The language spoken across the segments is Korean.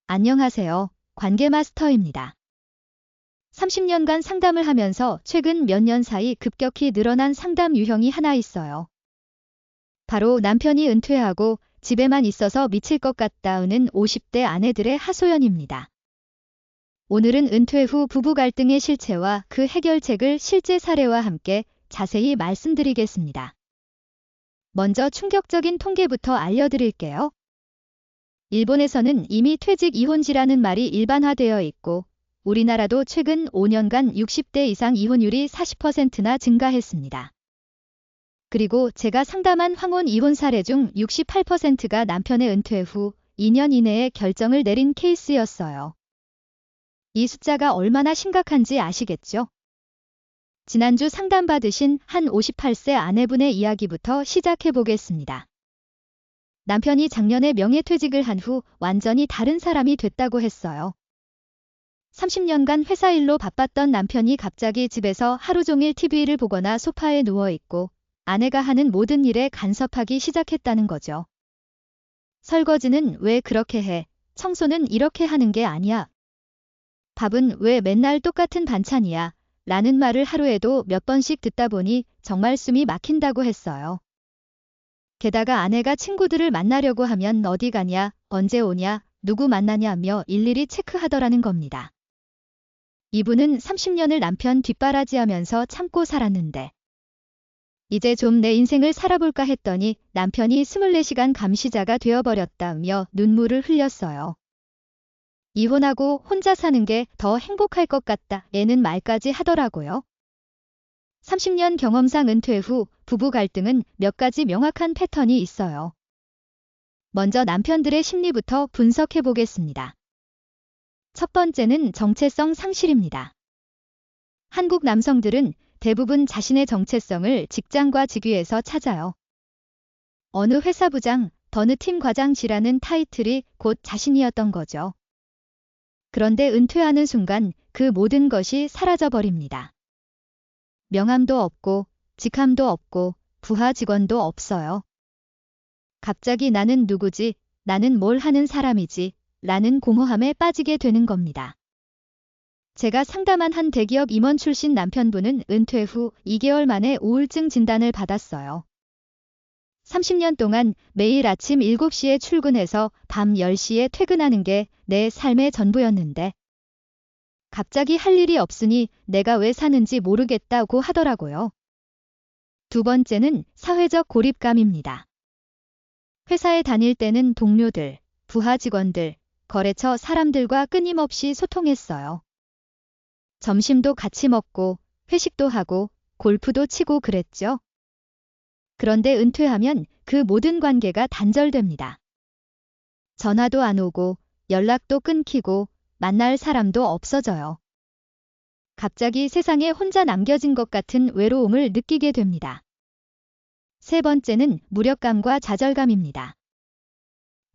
안녕하세요. 관계마스터입니다. 30년간 상담을 하면서 최근 몇 년 사이 급격히 늘어난 상담 유형이 하나 있어요. 바로 남편이 은퇴하고 집에만 있어서 미칠 것 같다는 50대 아내들의 하소연입니다. 오늘은 은퇴 후 부부 갈등의 실체와 그 해결책을 실제 사례와 함께 자세히 말씀드리겠습니다. 먼저 충격적인 통계부터 알려드릴게요. 일본에서는 이미 퇴직 이혼지라는 말이 일반화되어 있고 우리나라도 최근 5년간 60대 이상 이혼율이 40%나 증가했습니다. 그리고 제가 상담한 황혼 이혼 사례 중 68%가 남편의 은퇴 후 2년 이내에 결정을 내린 케이스였어요. 이 숫자가 얼마나 심각한지 아시겠죠? 지난주 상담받으신 한 58세 아내분의 이야기부터 시작해 보겠습니다. 남편이 작년에 명예퇴직을 한 후 완전히 다른 사람이 됐다고 했어요. 30년간 회사 일로 바빴던 남편이 갑자기 집에서 하루 종일 TV를 보거나 소파에 누워있고 아내가 하는 모든 일에 간섭하기 시작했다는 거죠. 설거지는 왜 그렇게 해? 청소는 이렇게 하는 게 아니야. 밥은 왜 맨날 똑같은 반찬이야? 라는 말을 하루에도 몇 번씩 듣다 보니 정말 숨이 막힌다고 했어요. 게다가 아내가 친구들을 만나려고 하면 어디 가냐, 언제 오냐, 누구 만나냐며 일일이 체크하더라는 겁니다. 이분은 30년을 남편 뒷바라지하면서 참고 살았는데 이제 좀 내 인생을 살아볼까 했더니 남편이 24시간 감시자가 되어버렸다며 눈물을 흘렸어요. 이혼하고 혼자 사는 게 더 행복할 것 같다 애는 말까지 하더라고요. 30년 경험상 은퇴 후 부부 갈등은 몇 가지 명확한 패턴이 있어요. 먼저 남편들의 심리부터 분석해 보겠습니다. 첫 번째는 정체성 상실입니다. 한국 남성들은 대부분 자신의 정체성을 직장과 직위에서 찾아요. 어느 회사 부장, 어느 팀 과장이라는 타이틀이 곧 자신이었던 거죠. 그런데 은퇴하는 순간 그 모든 것이 사라져버립니다. 명함도 없고 직함도 없고 부하 직원도 없어요. 갑자기 나는 누구지? 나는 뭘 하는 사람이지? 라는 공허함에 빠지게 되는 겁니다. 제가 상담한 한 대기업 임원 출신 남편분은 은퇴 후 2개월 만에 우울증 진단을 받았어요. 30년 동안 매일 아침 7시에 출근해서 밤 10시에 퇴근하는 게 내 삶의 전부였는데 갑자기 할 일이 없으니 내가 왜 사는지 모르겠다고 하더라고요. 두 번째는 사회적 고립감입니다. 회사에 다닐 때는 동료들, 부하 직원들, 거래처 사람들과 끊임없이 소통했어요. 점심도 같이 먹고 회식도 하고 골프도 치고 그랬죠. 그런데 은퇴하면 그 모든 관계가 단절됩니다. 전화도 안 오고 연락도 끊기고 만날 사람도 없어져요. 갑자기 세상에 혼자 남겨진 것 같은 외로움을 느끼게 됩니다. 세 번째는 무력감과 좌절감입니다.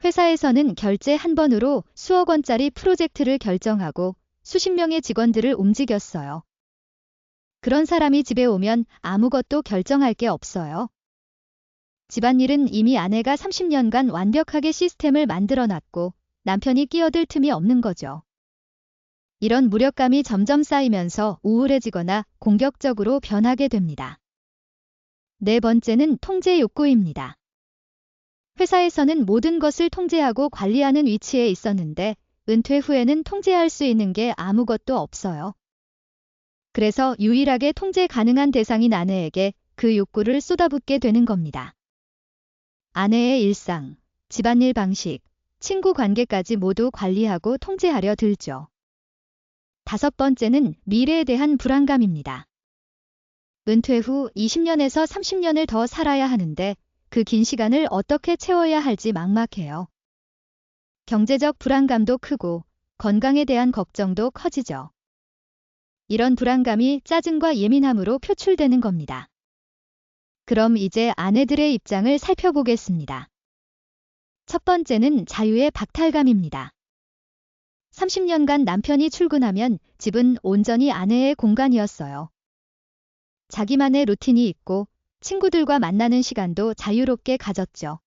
회사에서는 결제 한 번으로 수억 원짜리 프로젝트를 결정하고 수십 명의 직원들을 움직였어요. 그런 사람이 집에 오면 아무것도 결정할 게 없어요. 집안일은 이미 아내가 30년간 완벽하게 시스템을 만들어놨고 남편이 끼어들 틈이 없는 거죠. 이런 무력감이 점점 쌓이면서 우울해지거나 공격적으로 변하게 됩니다. 네 번째는 통제 욕구입니다. 회사에서는 모든 것을 통제하고 관리하는 위치에 있었는데 은퇴 후에는 통제할 수 있는 게 아무것도 없어요. 그래서 유일하게 통제 가능한 대상인 아내에게 그 욕구를 쏟아붓게 되는 겁니다. 아내의 일상, 집안일 방식, 친구 관계까지 모두 관리하고 통제하려 들죠. 다섯 번째는 미래에 대한 불안감입니다. 은퇴 후 20년에서 30년을 더 살아야 하는데 그 긴 시간을 어떻게 채워야 할지 막막해요. 경제적 불안감도 크고 건강에 대한 걱정도 커지죠. 이런 불안감이 짜증과 예민함으로 표출되는 겁니다. 그럼 이제 아내들의 입장을 살펴보겠습니다. 첫 번째는 자유의 박탈감입니다. 30년간 남편이 출근하면 집은 온전히 아내의 공간이었어요. 자기만의 루틴이 있고 친구들과 만나는 시간도 자유롭게 가졌죠.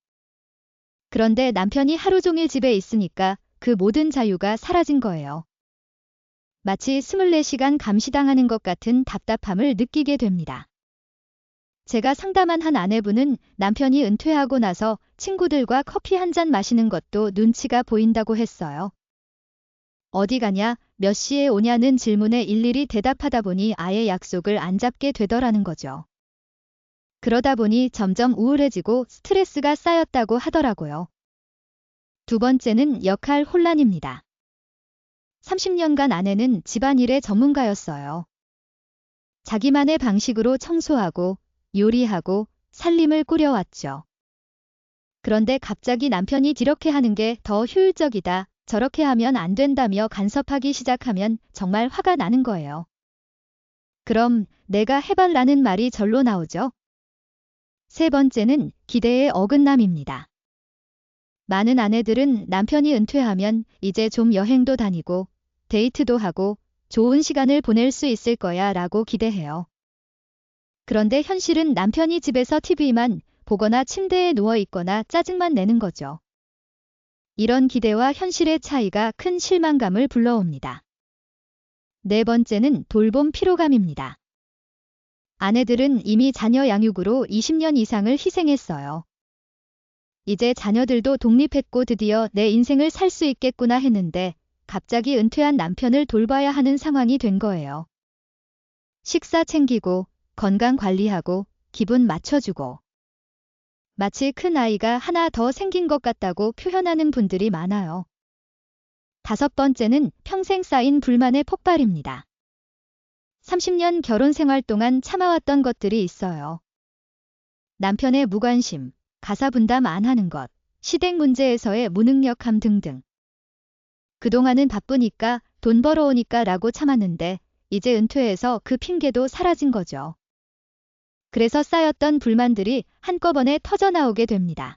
그런데 남편이 하루 종일 집에 있으니까 그 모든 자유가 사라진 거예요. 마치 24시간 감시당하는 것 같은 답답함을 느끼게 됩니다. 제가 상담한 한 아내분은 남편이 은퇴하고 나서 친구들과 커피 한 잔 마시는 것도 눈치가 보인다고 했어요. 어디 가냐, 몇 시에 오냐는 질문에 일일이 대답하다 보니 아예 약속을 안 잡게 되더라는 거죠. 그러다 보니 점점 우울해지고 스트레스가 쌓였다고 하더라고요. 두 번째는 역할 혼란입니다. 30년간 아내는 집안일의 전문가였어요. 자기만의 방식으로 청소하고 요리하고 살림을 꾸려왔죠. 그런데 갑자기 남편이 이렇게 하는 게 더 효율적이다, 저렇게 하면 안 된다며 간섭하기 시작하면 정말 화가 나는 거예요. 그럼 내가 해달라는 말이 절로 나오죠. 세 번째는 기대의 어긋남입니다. 많은 아내들은 남편이 은퇴하면 이제 좀 여행도 다니고 데이트도 하고 좋은 시간을 보낼 수 있을 거야 라고 기대해요. 그런데 현실은 남편이 집에서 TV만 보거나 침대에 누워 있거나 짜증만 내는 거죠. 이런 기대와 현실의 차이가 큰 실망감을 불러옵니다. 네 번째는 돌봄 피로감입니다. 아내들은 이미 자녀 양육으로 20년 이상을 희생했어요. 이제 자녀들도 독립했고 드디어 내 인생을 살 수 있겠구나 했는데 갑자기 은퇴한 남편을 돌봐야 하는 상황이 된 거예요. 식사 챙기고 건강 관리하고 기분 맞춰주고 마치 큰 아이가 하나 더 생긴 것 같다고 표현하는 분들이 많아요. 다섯 번째는 평생 쌓인 불만의 폭발입니다. 30년 결혼 생활 동안 참아왔던 것들이 있어요. 남편의 무관심, 가사 분담 안 하는 것, 시댁 문제에서의 무능력함 등등. 그동안은 바쁘니까 돈 벌어오니까 라고 참았는데 이제 은퇴해서 그 핑계도 사라진 거죠. 그래서 쌓였던 불만들이 한꺼번에 터져나오게 됩니다.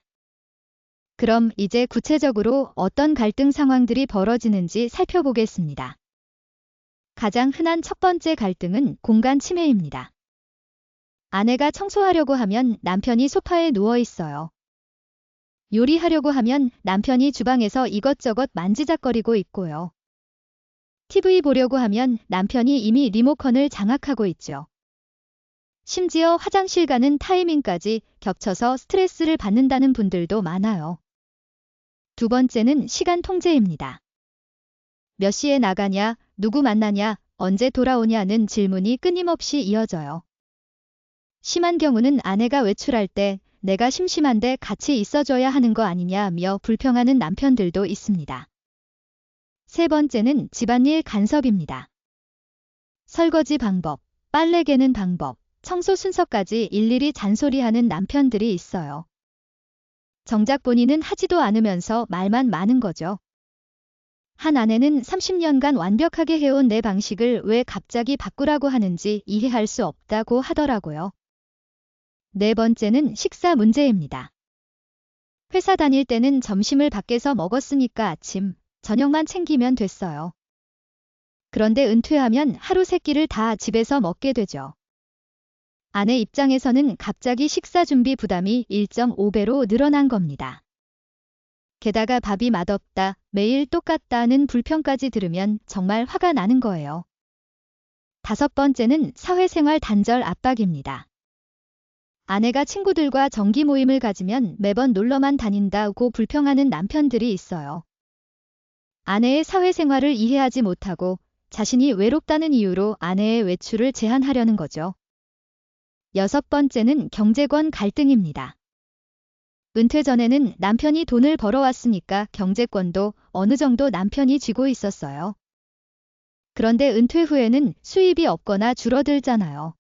그럼 이제 구체적으로 어떤 갈등 상황들이 벌어지는지 살펴보겠습니다. 가장 흔한 첫 번째 갈등은 공간 침해입니다. 아내가 청소하려고 하면 남편이 소파에 누워 있어요. 요리하려고 하면 남편이 주방에서 이것저것 만지작거리고 있고요. TV 보려고 하면 남편이 이미 리모컨을 장악하고 있죠. 심지어 화장실 가는 타이밍까지 겹쳐서 스트레스를 받는다는 분들도 많아요. 두 번째는 시간 통제입니다. 몇 시에 나가냐, 누구 만나냐, 언제 돌아오냐는 질문이 끊임없이 이어져요. 심한 경우는 아내가 외출할 때 내가 심심한데 같이 있어줘야 하는 거 아니냐며 불평하는 남편들도 있습니다. 세 번째는 집안일 간섭입니다. 설거지 방법, 빨래 개는 방법, 청소 순서까지 일일이 잔소리하는 남편들이 있어요. 정작 본인은 하지도 않으면서 말만 많은 거죠. 한 아내는 30년간 완벽하게 해온 내 방식을 왜 갑자기 바꾸라고 하는지 이해할 수 없다고 하더라고요. 네 번째는 식사 문제입니다. 회사 다닐 때는 점심을 밖에서 먹었으니까 아침, 저녁만 챙기면 됐어요. 그런데 은퇴하면 하루 세 끼를 다 집에서 먹게 되죠. 아내 입장에서는 갑자기 식사 준비 부담이 1.5배로 늘어난 겁니다. 게다가 밥이 맛없다, 매일 똑같다는 불평까지 들으면 정말 화가 나는 거예요. 다섯 번째는 사회생활 단절 압박입니다. 아내가 친구들과 정기 모임을 가지면 매번 놀러만 다닌다고 불평하는 남편들이 있어요. 아내의 사회생활을 이해하지 못하고 자신이 외롭다는 이유로 아내의 외출을 제한하려는 거죠. 여섯 번째는 경제권 갈등입니다. 은퇴 전에는 남편이 돈을 벌어왔으니까 경제권도 어느 정도 남편이 쥐고 있었어요. 그런데 은퇴 후에는 수입이 없거나 줄어들잖아요.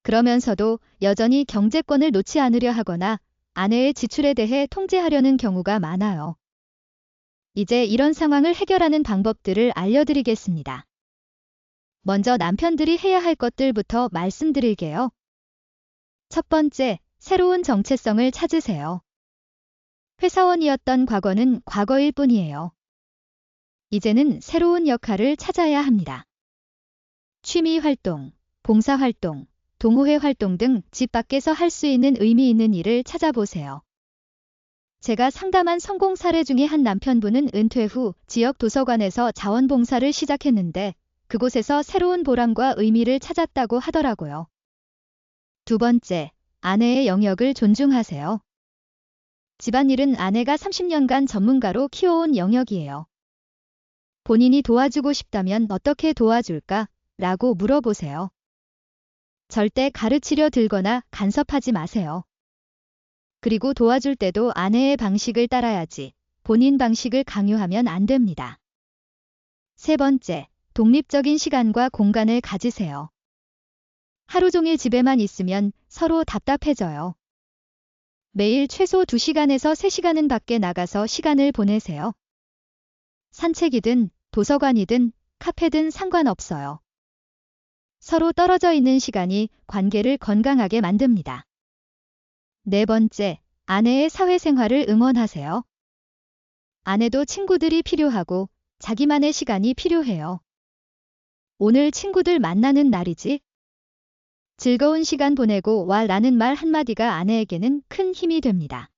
그러면서도 여전히 경제권을 놓지 않으려 하거나 아내의 지출에 대해 통제하려는 경우가 많아요. 이제 이런 상황을 해결하는 방법들을 알려드리겠습니다. 먼저 남편들이 해야 할 것들부터 말씀드릴게요. 첫 번째, 새로운 정체성을 찾으세요. 회사원이었던 과거는 과거일 뿐이에요. 이제는 새로운 역할을 찾아야 합니다. 취미 활동, 봉사 활동, 동호회 활동 등 집 밖에서 할 수 있는 의미 있는 일을 찾아보세요. 제가 상담한 성공 사례 중에 한 남편분은 은퇴 후 지역 도서관에서 자원봉사를 시작했는데 그곳에서 새로운 보람과 의미를 찾았다고 하더라고요. 두 번째, 아내의 영역을 존중하세요. 집안일은 아내가 30년간 전문가로 키워온 영역이에요. 본인이 도와주고 싶다면 어떻게 도와줄까? 라고 물어보세요. 절대 가르치려 들거나 간섭하지 마세요. 그리고 도와줄 때도 아내의 방식을 따라야지 본인 방식을 강요하면 안 됩니다. 세 번째, 독립적인 시간과 공간을 가지세요. 하루 종일 집에만 있으면 서로 답답해져요. 매일 최소 2시간에서 3시간은 밖에 나가서 시간을 보내세요. 산책이든 도서관이든 카페든 상관없어요. 서로 떨어져 있는 시간이 관계를 건강하게 만듭니다. 네 번째, 아내의 사회생활을 응원하세요. 아내도 친구들이 필요하고 자기만의 시간이 필요해요. 오늘 친구들 만나는 날이지? 즐거운 시간 보내고 와 라는 말 한마디가 아내에게는 큰 힘이 됩니다.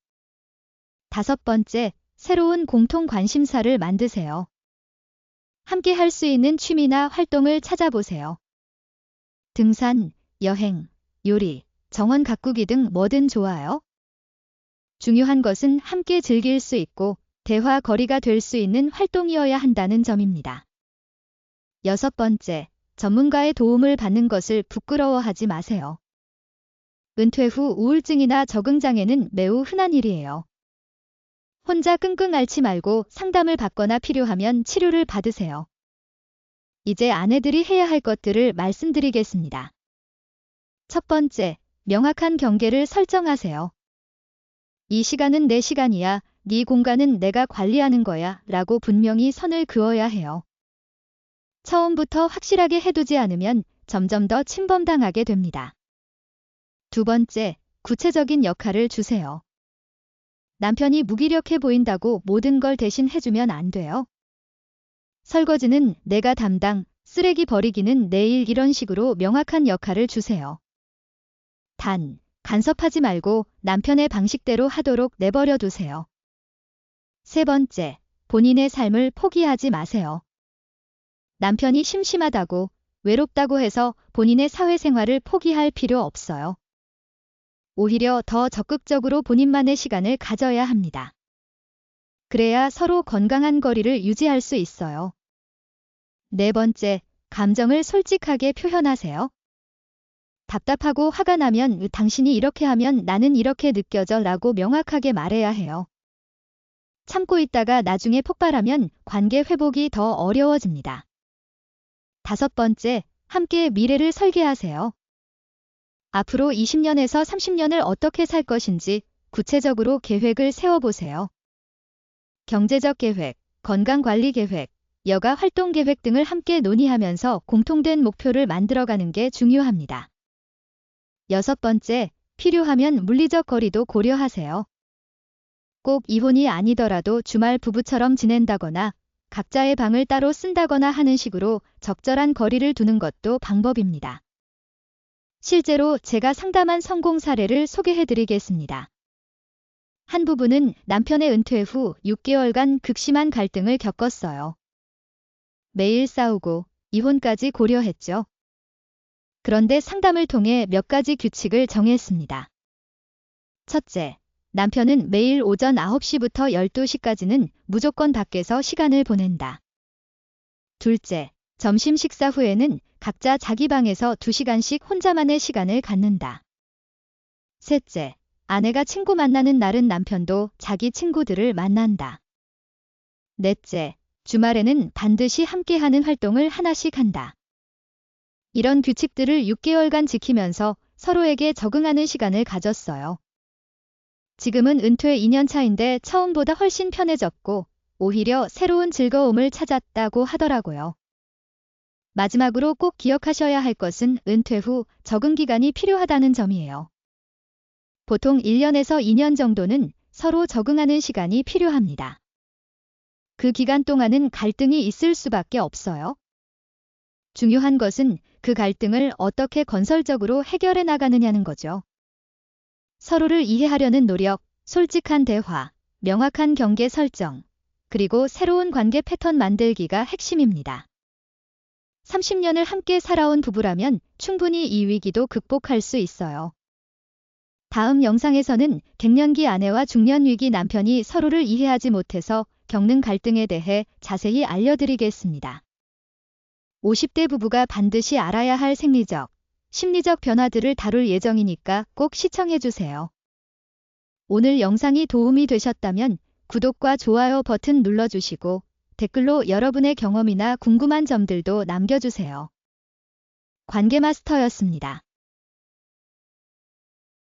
다섯 번째, 새로운 공통 관심사를 만드세요. 함께 할 수 있는 취미나 활동을 찾아보세요. 등산, 여행, 요리, 정원 가꾸기 등 뭐든 좋아요. 중요한 것은 함께 즐길 수 있고 대화 거리가 될 수 있는 활동이어야 한다는 점입니다. 여섯 번째, 전문가의 도움을 받는 것을 부끄러워하지 마세요. 은퇴 후 우울증이나 적응장애는 매우 흔한 일이에요. 혼자 끙끙 앓지 말고 상담을 받거나 필요하면 치료를 받으세요. 이제 아내들이 해야 할 것들을 말씀드리겠습니다. 첫 번째, 명확한 경계를 설정하세요. 이 시간은 내 시간이야, 네 공간은 내가 관리하는 거야 라고 분명히 선을 그어야 해요. 처음부터 확실하게 해두지 않으면 점점 더 침범당하게 됩니다. 두 번째, 구체적인 역할을 주세요. 남편이 무기력해 보인다고 모든 걸 대신 해주면 안 돼요. 설거지는 내가 담당, 쓰레기 버리기는 내일 이런 식으로 명확한 역할을 주세요. 단, 간섭하지 말고 남편의 방식대로 하도록 내버려 두세요. 세 번째, 본인의 삶을 포기하지 마세요. 남편이 심심하다고, 외롭다고 해서 본인의 사회생활을 포기할 필요 없어요. 오히려 더 적극적으로 본인만의 시간을 가져야 합니다. 그래야 서로 건강한 거리를 유지할 수 있어요. 네 번째, 감정을 솔직하게 표현하세요. 답답하고 화가 나면 당신이 이렇게 하면 나는 이렇게 느껴져 라고 명확하게 말해야 해요. 참고 있다가 나중에 폭발하면 관계 회복이 더 어려워집니다. 다섯 번째, 함께 미래를 설계하세요. 앞으로 20년에서 30년을 어떻게 살 것인지 구체적으로 계획을 세워보세요. 경제적 계획, 건강관리 계획, 여가 활동 계획 등을 함께 논의하면서 공통된 목표를 만들어가는 게 중요합니다. 여섯 번째, 필요하면 물리적 거리도 고려하세요. 꼭 이혼이 아니더라도 주말 부부처럼 지낸다거나 각자의 방을 따로 쓴다거나 하는 식으로 적절한 거리를 두는 것도 방법입니다. 실제로 제가 상담한 성공 사례를 소개해드리겠습니다. 한 부부는 남편의 은퇴 후 6개월간 극심한 갈등을 겪었어요. 매일 싸우고 이혼까지 고려했죠. 그런데 상담을 통해 몇 가지 규칙을 정했습니다. 첫째, 남편은 매일 오전 9시부터 12시까지는 무조건 밖에서 시간을 보낸다. 둘째, 점심 식사 후에는 각자 자기 방에서 2시간씩 혼자만의 시간을 갖는다. 셋째, 아내가 친구 만나는 날은 남편도 자기 친구들을 만난다. 넷째, 주말에는 반드시 함께하는 활동을 하나씩 한다. 이런 규칙들을 6개월간 지키면서 서로에게 적응하는 시간을 가졌어요. 지금은 은퇴 2년 차인데 처음보다 훨씬 편해졌고 오히려 새로운 즐거움을 찾았다고 하더라고요. 마지막으로 꼭 기억하셔야 할 것은 은퇴 후 적응 기간이 필요하다는 점이에요. 보통 1년에서 2년 정도는 서로 적응하는 시간이 필요합니다. 그 기간 동안은 갈등이 있을 수밖에 없어요. 중요한 것은 그 갈등을 어떻게 건설적으로 해결해 나가느냐는 거죠. 서로를 이해하려는 노력, 솔직한 대화, 명확한 경계 설정, 그리고 새로운 관계 패턴 만들기가 핵심입니다. 30년을 함께 살아온 부부라면 충분히 이 위기도 극복할 수 있어요. 다음 영상에서는 갱년기 아내와 중년위기 남편이 서로를 이해하지 못해서 겪는 갈등에 대해 자세히 알려드리겠습니다. 50대 부부가 반드시 알아야 할 생리적, 심리적 변화들을 다룰 예정이니까 꼭 시청해주세요. 오늘 영상이 도움이 되셨다면 구독과 좋아요 버튼 눌러주시고 댓글로 여러분의 경험이나 궁금한 점들도 남겨주세요. 관계마스터였습니다.